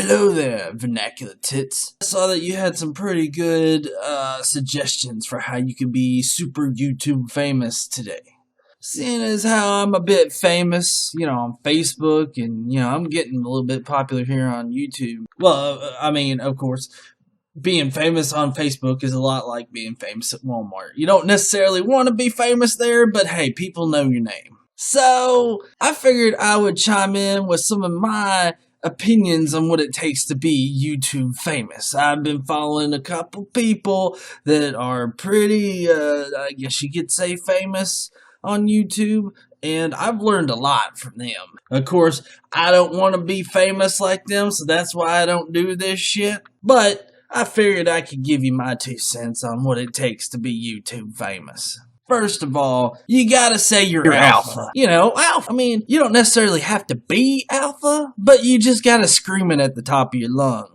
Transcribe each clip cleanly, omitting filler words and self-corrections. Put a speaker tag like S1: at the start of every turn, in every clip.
S1: Hello there, Vernacutits. I saw that you had some pretty good suggestions for how you could be super YouTube famous today. Seeing as how I'm a bit famous, on Facebook, and, I'm getting a little bit popular here on YouTube. Well, of course, being famous on Facebook is a lot like being famous at Walmart. You don't necessarily want to be famous there, but hey, people know your name. So, I figured I would chime in with some of my opinions on what it takes to be YouTube famous. I've been following a couple people that are pretty, I guess you could say, famous on YouTube, and I've learned a lot from them. Of course, I don't want to be famous like them, so that's why I don't do this shit, but I figured I could give you my 2 cents on what it takes to be YouTube famous. First of all, you gotta say you're alpha. Alpha. You don't necessarily have to be alpha, but you just gotta scream it at the top of your lungs.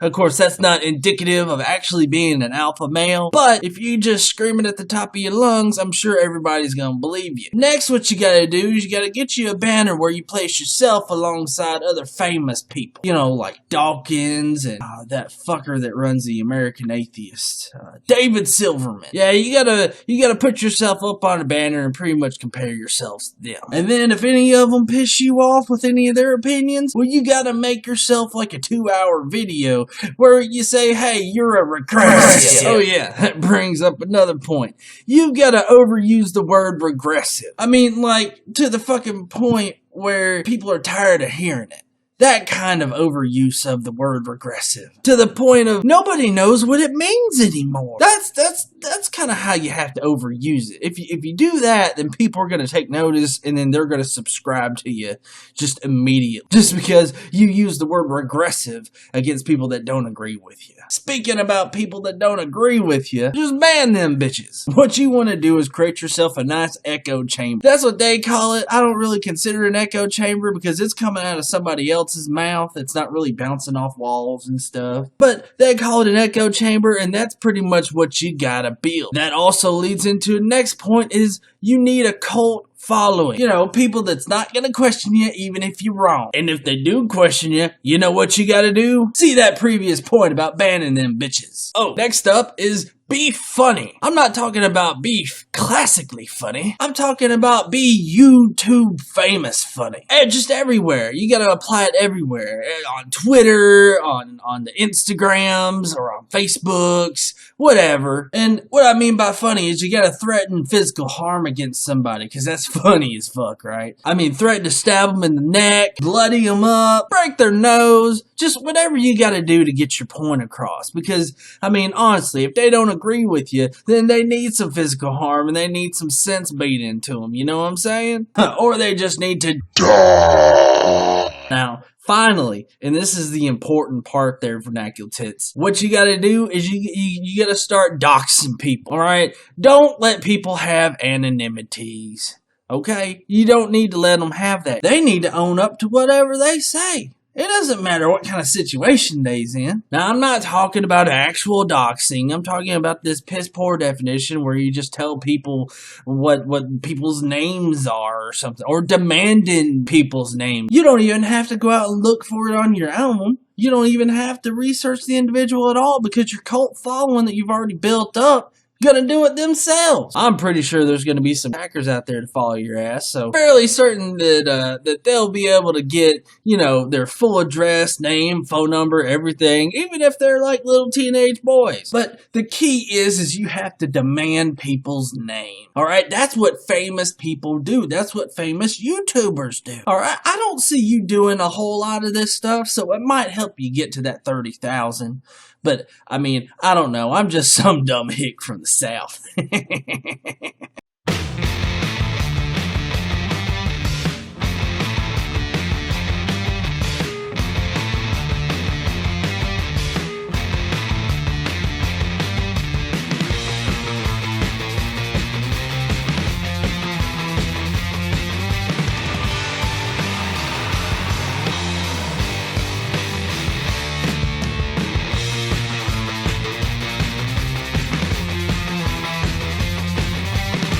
S1: Of course, that's not indicative of actually being an alpha male, but if you just scream it at the top of your lungs, I'm sure everybody's gonna believe you. Next, what you gotta do is you gotta get you a banner where you place yourself alongside other famous people. Like Dawkins and that fucker that runs the American Atheist, David Silverman. Yeah, you gotta put yourself up on a banner and pretty much compare yourselves to them. And then if any of them piss you off with any of their opinions, well, you gotta make yourself like a 2-hour video where you say, hey, you're a regressive. Oh yeah, that brings up another point. You've gotta overuse the word regressive. To the fucking point where people are tired of hearing it. That kind of overuse of the word regressive. To the point of nobody knows what it means anymore. That's kind of how you have to overuse it. If you do that, then people are going to take notice and then they're going to subscribe to you just immediately. Just because you use the word regressive against people that don't agree with you. Speaking about people that don't agree with you, just ban them bitches. What you want to do is create yourself a nice echo chamber. That's what they call it. I don't really consider it an echo chamber because it's coming out of somebody else's mouth. It's not really bouncing off walls and stuff. But they call it an echo chamber, and that's pretty much what you gotta build. That also leads into the next point is you need a cult following. People that's not gonna question you even if you're wrong. And if they do question you, you know what you gotta do? See that previous point about banning them bitches. Oh, next up is be funny. I'm not talking about be classically funny. I'm talking about be YouTube famous funny. And just everywhere. You gotta apply it everywhere. On Twitter, on the Instagrams, or on Facebooks, whatever. And what I mean by funny is you gotta threaten physical harm against somebody, because that's funny as fuck, right? Threaten to stab them in the neck, bloody them up, break their nose, just whatever you gotta do to get your point across. Because, honestly, if they don't agree with you, then they need some physical harm and they need some sense beat into them, you know what I'm saying? Or they just need to die. Now, finally, and this is the important part there, Vernacutits, what you gotta do is you gotta start doxing people, alright? Don't let people have anonymities, okay? You don't need to let them have that. They need to own up to whatever they say. It doesn't matter what kind of situation they's in. Now, I'm not talking about actual doxing. I'm talking about this piss-poor definition where you just tell people what people's names are or something. Or demanding people's names. You don't even have to go out and look for it on your own. You don't even have to research the individual at all because your cult following that you've already built up gonna do it themselves. I'm pretty sure there's gonna be some hackers out there to follow your ass, so fairly certain that they'll be able to get, their full address, name, phone number, everything, even if they're like little teenage boys. But the key is you have to demand people's name. Alright, that's what famous people do. That's what famous YouTubers do. Alright, I don't see you doing a whole lot of this stuff, so it might help you get to that 30,000. But, I don't know. I'm just some dumb hick from the South.